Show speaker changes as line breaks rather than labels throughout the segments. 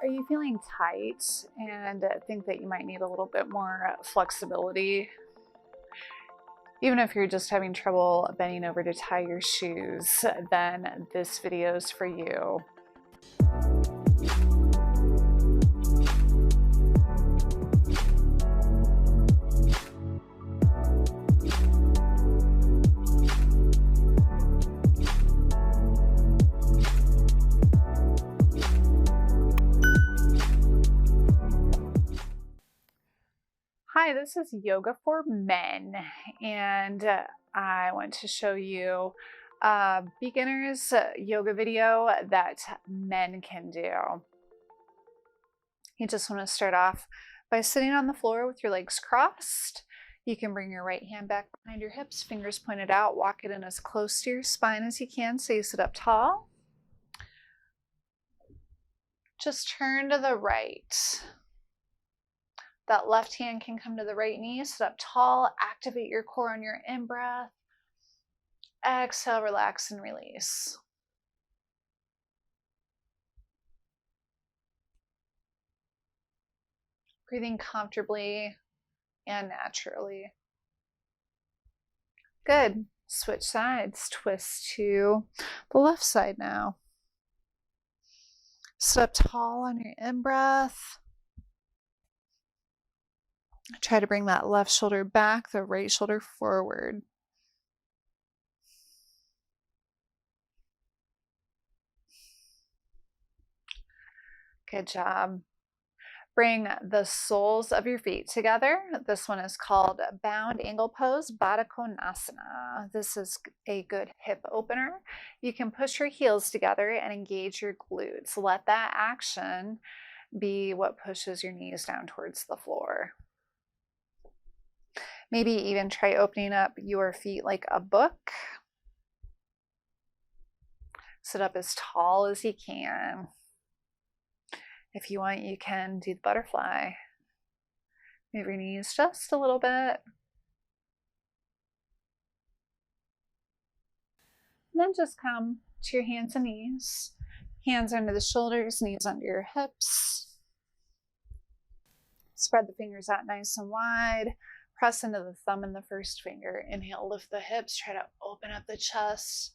Are you feeling tight and think that you might need a little bit more flexibility? Even if you're just having trouble bending over to tie your shoes, then this video is for you. Hi, this is Yoga for Men, and I want to show you a beginner's yoga video that men can do. You just want to start off by sitting on the floor with your legs crossed. You can bring your right hand back behind your hips, fingers pointed out, walk it in as close to your spine as you can so you sit up tall. Just turn to the right. That left hand can come to the right knee, sit up tall, activate your core on your in-breath. Exhale, relax and release. Breathing comfortably and naturally. Good. Switch sides. Twist to the left side now. Sit up tall on your in-breath. Try to bring that left shoulder back, the right shoulder forward. Good job. Bring the soles of your feet together. This one is called Bound Angle Pose, Baddha Konasana. This is a good hip opener. You can push your heels together and engage your glutes. Let that action be what pushes your knees down towards the floor. Maybe even try opening up your feet like a book. Sit up as tall as you can. If you want, you can do the butterfly. Move your knees just a little bit. And then just come to your hands and knees. Hands under the shoulders, knees under your hips. Spread the fingers out nice and wide. Press into the thumb and the first finger. Inhale, lift the hips. Try to open up the chest.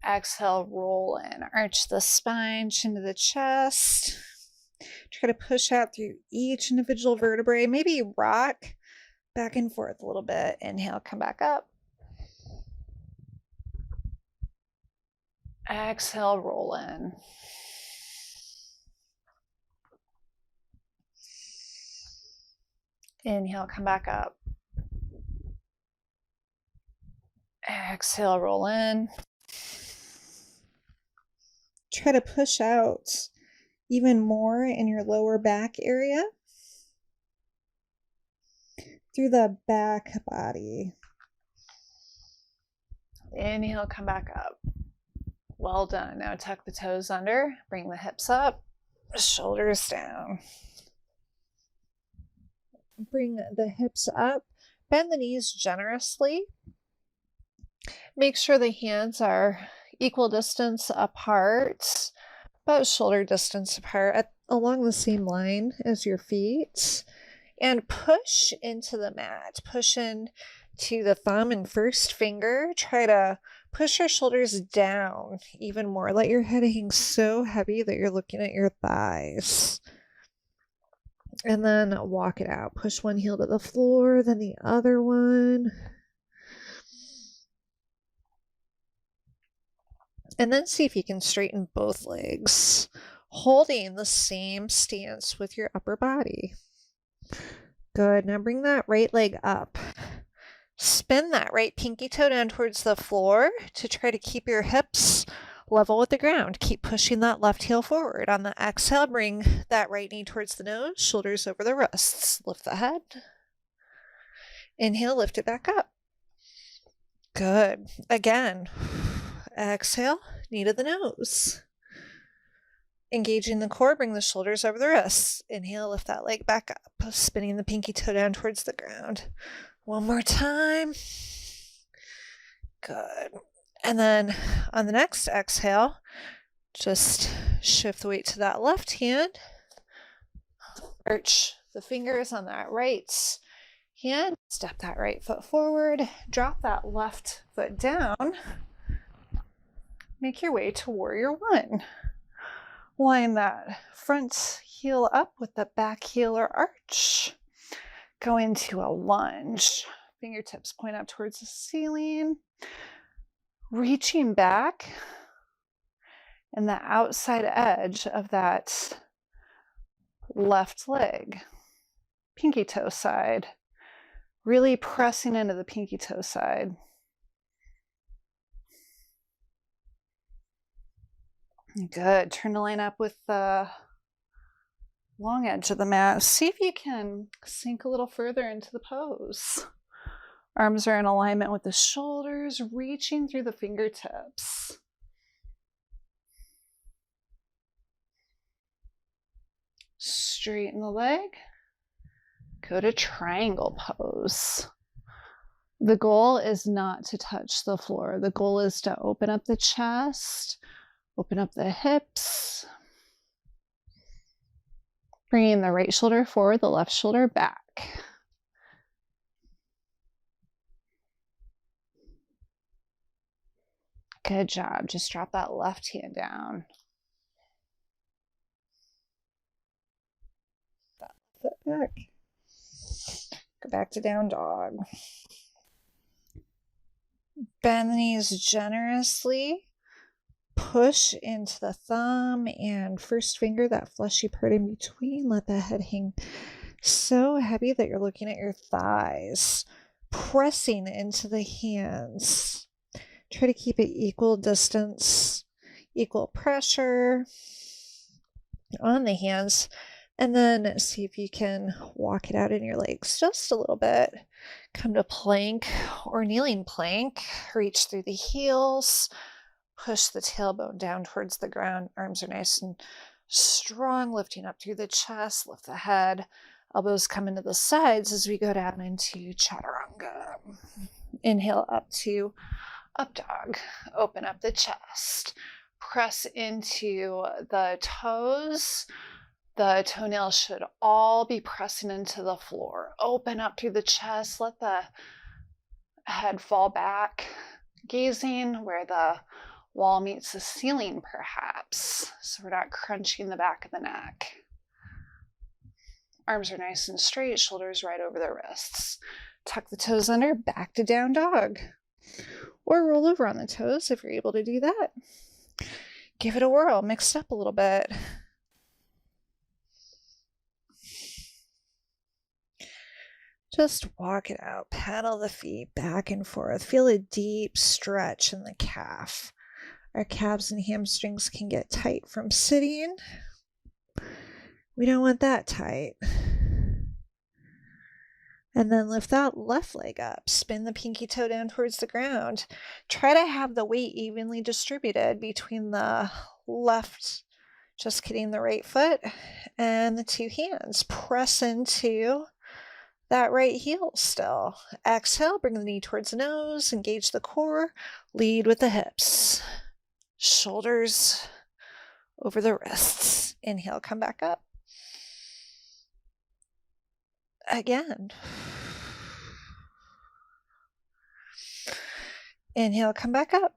Exhale, roll in. Arch the spine, chin to the chest. Try to push out through each individual vertebrae. Maybe rock back and forth a little bit. Inhale, come back up. Exhale, roll in. Inhale, come back up. Exhale, roll in. Try to push out even more in your lower back area through the back body. Inhale, come back up. Well done. Now tuck the toes under, bring the hips up, shoulders down. Bring the hips up, bend the knees generously. Make sure the hands are equal distance apart, about shoulder distance apart, along the same line as your feet. And push into the mat. Push in to the thumb and first finger. Try to push your shoulders down even more. Let your head hang so heavy that you're looking at your thighs. And then walk it out. Push one heel to the floor, then the other one. And then see if you can straighten both legs, holding the same stance with your upper body. Good. Now bring that right leg up. Spin that right pinky toe down towards the floor to try to keep your hips level with the ground. Keep pushing that left heel forward. On the exhale, bring that right knee towards the nose, shoulders over the wrists. Lift the head. Inhale, lift it back up. Good. Again. Exhale, knee to the nose. Engaging the core, bring the shoulders over the wrists. Inhale, lift that leg back up, spinning the pinky toe down towards the ground. One more time. Good. And then on the next exhale, Just shift the weight to that left hand. Arch the fingers on that right hand. Step that right foot forward. Drop that left foot down. Make your way to warrior one. Line that front heel up with the back heel or arch. Go into a lunge. Fingertips point up towards the ceiling. Reaching back, and the outside edge of that left leg, pinky toe side, really pressing into the pinky toe side. Good. Turn the line up with the long edge of the mat. See if you can sink a little further into the pose. Arms are in alignment with the shoulders, reaching through the fingertips. Straighten the leg. Go to triangle pose. The goal is not to touch the floor. The goal is to open up the chest, open up the hips, bringing the right shoulder forward, the left shoulder back. Good job. Just drop that left hand down. That foot back. Go back to down dog. Bend the knees generously. Push into the thumb and first finger, that fleshy part in between. Let the head hang so heavy that you're looking at your thighs. Pressing into the hands. Try to keep it equal distance, equal pressure on the hands, and then see if you can walk it out in your legs just a little bit. Come to plank or kneeling plank. Reach through the heels. Push the tailbone down towards the ground. Arms are nice and strong, lifting up through the chest. Lift the head. Elbows come into the sides as we go down into chaturanga. Inhale up to up dog. Open up the chest. Press into the toes. The toenails should all be pressing into the floor. Open up through the chest. Let the head fall back. Gazing where the wall meets the ceiling, perhaps. So we're not crunching the back of the neck. Arms are nice and straight. Shoulders right over the wrists. Tuck the toes under. Back to down dog. Or roll over on the toes if you're able to do that. Give it a whirl, mix it up a little bit. Just walk it out, pedal the feet back and forth. Feel a deep stretch in the calf. Our calves and hamstrings can get tight from sitting. We don't want that tight. And then lift that left leg up. Spin the pinky toe down towards the ground. Try to have the weight evenly distributed between the left, just kidding, the right foot, and the two hands. Press into that right heel still. Exhale, bring the knee towards the nose. Engage the core. Lead with the hips. Shoulders over the wrists. Inhale, come back up. Again. Inhale, come back up.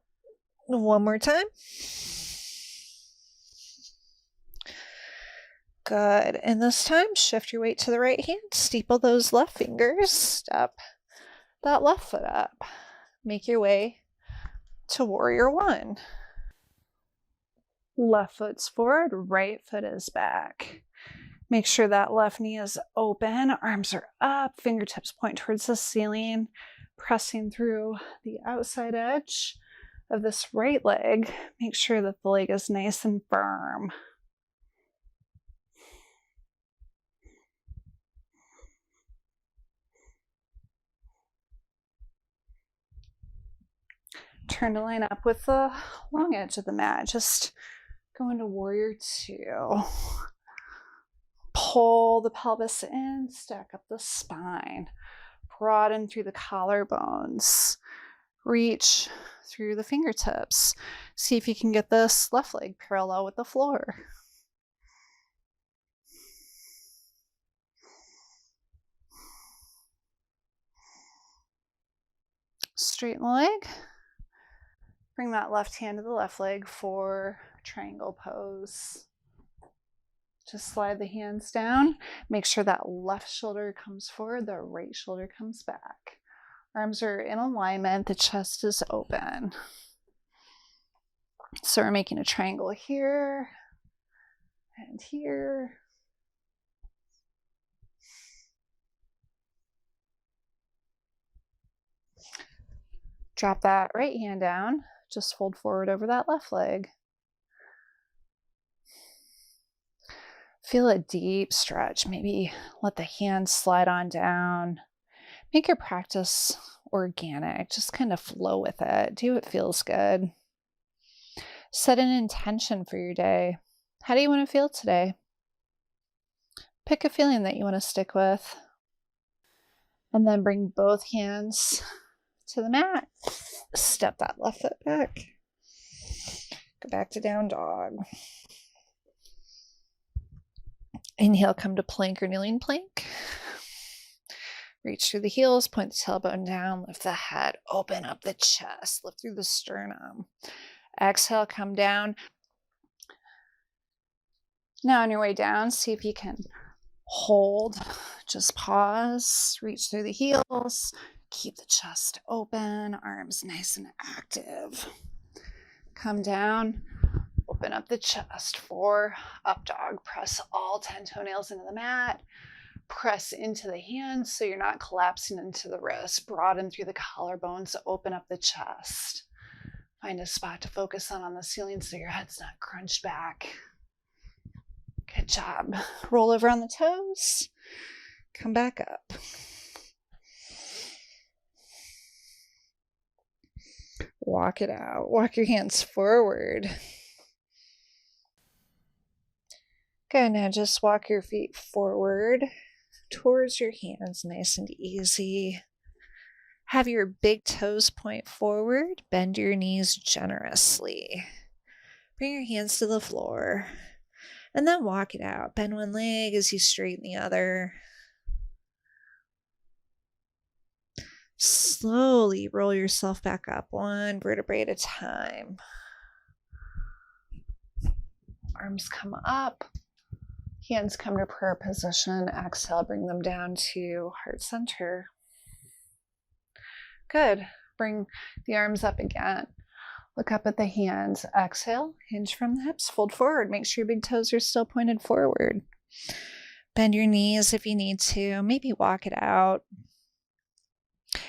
One more time. Good. And this time, shift your weight to the right hand. Steeple those left fingers. Step that left foot up. Make your way to warrior one. Left foot's forward, right foot is back. Make sure that left knee is open, arms are up, fingertips point towards the ceiling, pressing through the outside edge of this right leg. Make sure that the leg is nice and firm. Turn to line up with the long edge of the mat. Just go into warrior two. Pull the pelvis in, stack up the spine, broaden through the collarbones, reach through the fingertips. See if you can get this left leg parallel with the floor. Straighten the leg. Bring that left hand to the left leg for triangle pose. Just slide the hands down. Make sure that left shoulder comes forward, the right shoulder comes back. Arms are in alignment, the chest is open. So we're making a triangle here and here. Drop that right hand down. Just fold forward over that left leg. Feel a deep stretch. Maybe let the hands slide on down. Make your practice organic. Just kind of flow with it. Do what feels good. Set an intention for your day. How do you want to feel today? Pick a feeling that you want to stick with. And then bring both hands to the mat. Step that left foot back. Go back to down dog. Inhale, come to plank or kneeling plank. Reach through the heels, point the tailbone down, lift the head, open up the chest, lift through the sternum. Exhale, come down. Now on your way down, see if you can hold. Just pause, reach through the heels, keep the chest open, arms nice and active. Come down, open up the chest for up dog. Press all 10 toenails into the mat. Press into the hands so you're not collapsing into the wrists. Broaden through the collarbones, open up the chest. Find a spot to focus on the ceiling so your head's not crunched back. Good job. Roll over on the toes. Come back up. Walk it out. Walk your hands forward. Good. Now just walk your feet forward towards your hands, nice and easy. Have your big toes point forward. Bend your knees generously. Bring your hands to the floor. And then walk it out. Bend one leg as you straighten the other. Slowly roll yourself back up, one vertebrae at a time. Arms come up. Hands come to prayer position. Exhale, bring them down to heart center. Good. Bring the arms up again. Look up at the hands. Exhale, hinge from the hips, fold forward. Make sure your big toes are still pointed forward. Bend your knees if you need to. Maybe walk it out.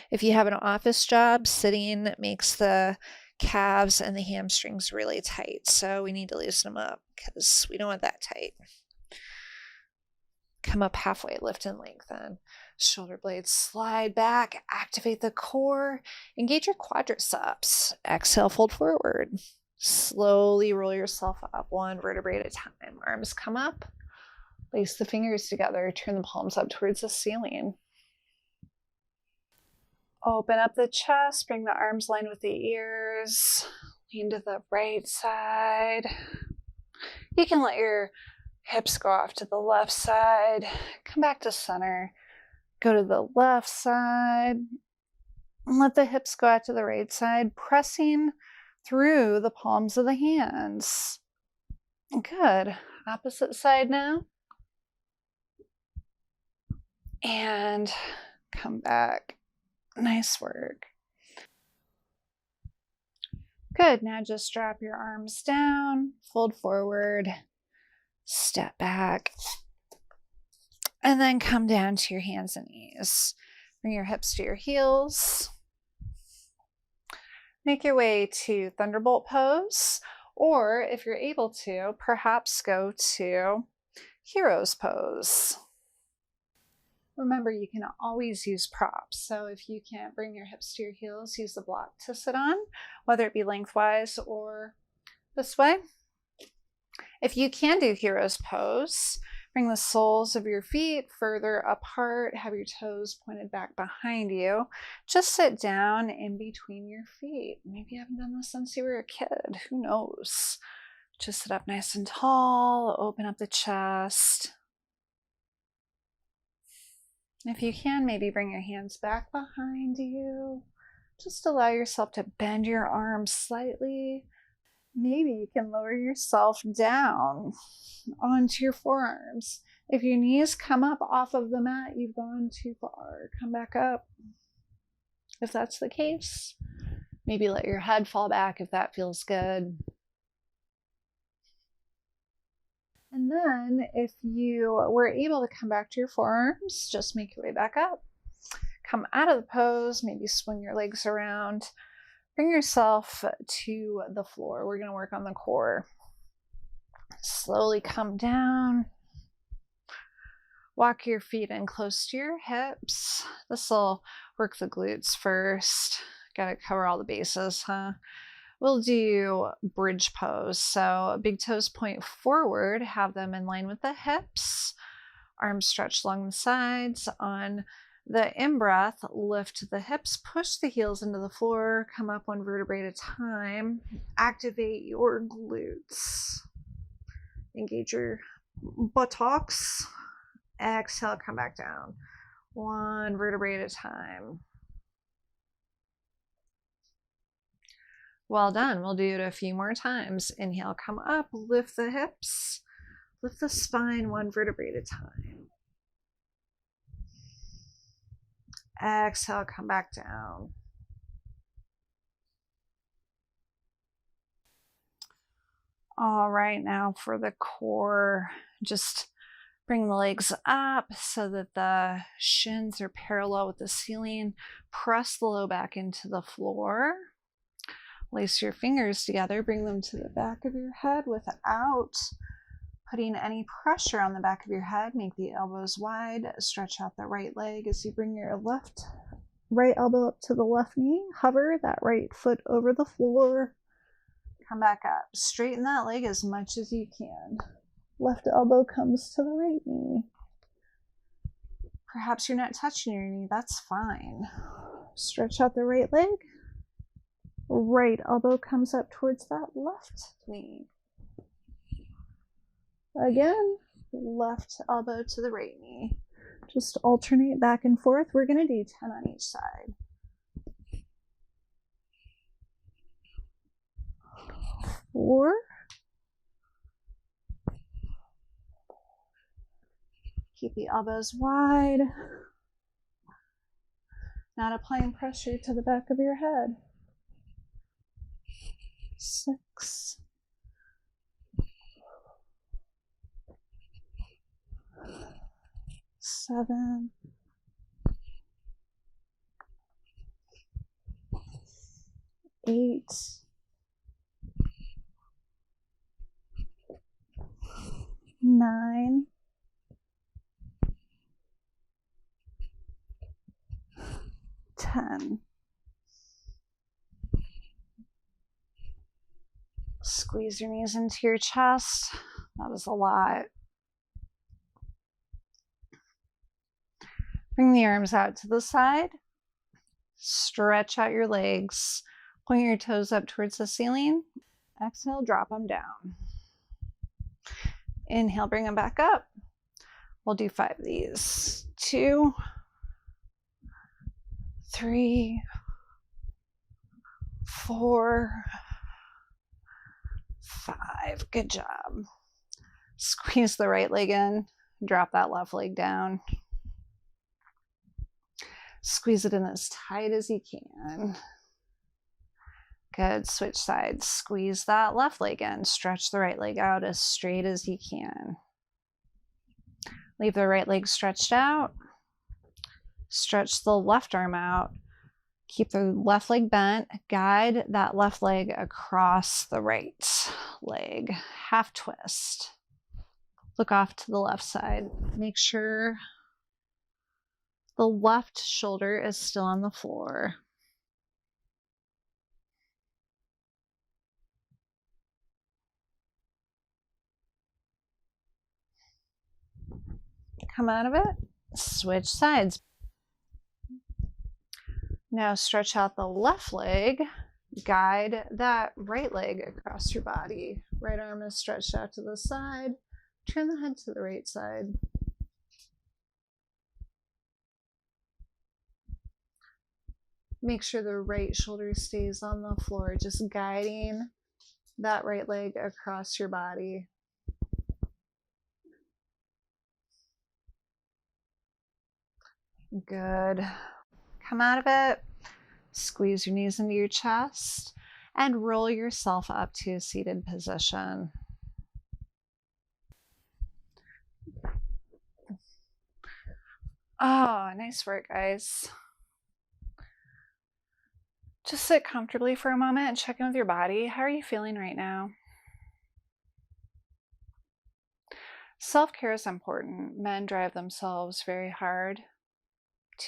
If you have an office job, sitting makes the calves and the hamstrings really tight. So we need to loosen them up because we don't want that tight. Come up halfway, lift and lengthen. Shoulder blades slide back, activate the core, engage your quadriceps. Exhale, fold forward. Slowly roll yourself up, one vertebrae at a time. Arms come up, lace the fingers together, turn the palms up towards the ceiling. Open up the chest, bring the arms line with the ears, lean to the right side. You can let your hips go off to the left side, come back to center, go to the left side, and let the hips go out to the right side, pressing through the palms of the hands. Good. Opposite side now. And come back. Nice work. Good. Now just drop your arms down, fold forward, step back, and then come down to your hands and knees. Bring your hips to your heels. Make your way to Thunderbolt pose, or if you're able to, perhaps go to Hero's pose. Remember, you can always use props. So if you can't bring your hips to your heels, use the block to sit on, whether it be lengthwise or this way. If you can do Hero's pose, Bring the soles of your feet further apart. Have your toes pointed back behind you. Just sit down in between your feet. Maybe you haven't done this since you were a kid. Who knows? Just sit up nice and tall. Open up the chest. If you can, maybe bring your hands back behind you. Just allow yourself to bend your arms slightly. Maybe you can lower yourself down onto your forearms. If your knees come up off of the mat, you've gone too far. Come back up. If that's the case, maybe let your head fall back if that feels good. And then if you were able to come back to your forearms, just make your way back up. Come out of the pose, maybe swing your legs around. Bring yourself to the floor. We're going to work on the core. Slowly come down. Walk your feet in close to your hips. This will work the glutes first. Got to cover all the bases, huh? We'll do bridge pose. So big toes point forward, have them in line with the hips. Arms stretched along the sides. On the in-breath, lift the hips, push the heels into the floor, come up one vertebrae at a time. Activate your glutes. Engage your buttocks. Exhale, come back down. One vertebrae at a time. Well done. We'll do it a few more times. Inhale, come up, lift the hips, lift the spine one vertebrae at a time. Exhale, come back down. All right, now for the core, just bring the legs up so that the shins are parallel with the ceiling. Press the low back into the floor. Lace your fingers together, bring them to the back of your head without putting any pressure on the back of your head. Make the elbows wide, stretch out the right leg as you bring your right elbow up to the left knee. Hover that right foot over the floor. Come back up. Straighten that leg as much as you can. Left elbow comes to the right knee. Perhaps you're not touching your knee, that's fine. Stretch out the right leg. Right elbow comes up towards that left knee. Again, left elbow to the right knee. Just alternate back and forth. We're going to do 10 on each side. 4. Keep the elbows wide. Not applying pressure to the back of your head. 6. 7. 8. 9. 10. Squeeze your knees into your chest. That was a lot. Bring the arms out to the side. Stretch out your legs. Point your toes up towards the ceiling. Exhale, drop them down. Inhale, bring them back up. We'll do 5 of these. 2, 3, 4, 5. Good job. Squeeze the right leg in. Drop that left leg down. Squeeze it in as tight as you can. Good. Switch sides. Squeeze that left leg in. Stretch the right leg out as straight as you can. Leave the right leg stretched out. Stretch the left arm out. Keep the left leg bent. Guide that left leg across the right leg. Half twist. Look off to the left side. Make sure the left shoulder is still on the floor. Come out of it, switch sides. Now stretch out the left leg, guide that right leg across your body. Right arm is stretched out to the side, turn the head to the right side. Make sure the right shoulder stays on the floor, just guiding that right leg across your body. Good. Come out of it, squeeze your knees into your chest, and roll yourself up to a seated position. Oh, nice work, guys. Just sit comfortably for a moment and check in with your body. How are you feeling right now? Self-care is important. Men drive themselves very hard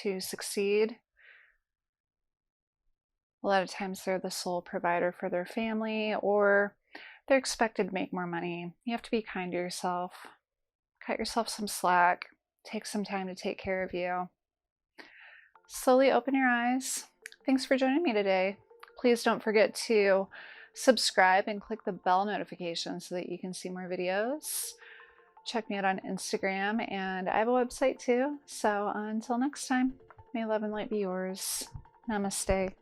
to succeed. A lot of times they're the sole provider for their family, or they're expected to make more money. You have to be kind to yourself. Cut yourself some slack. Take some time to take care of you. Slowly open your eyes. Thanks for joining me today. Please don't forget to subscribe and click the bell notification so that you can see more videos. Check me out on Instagram, and I have a website too. So until next time, may love and light be yours. Namaste.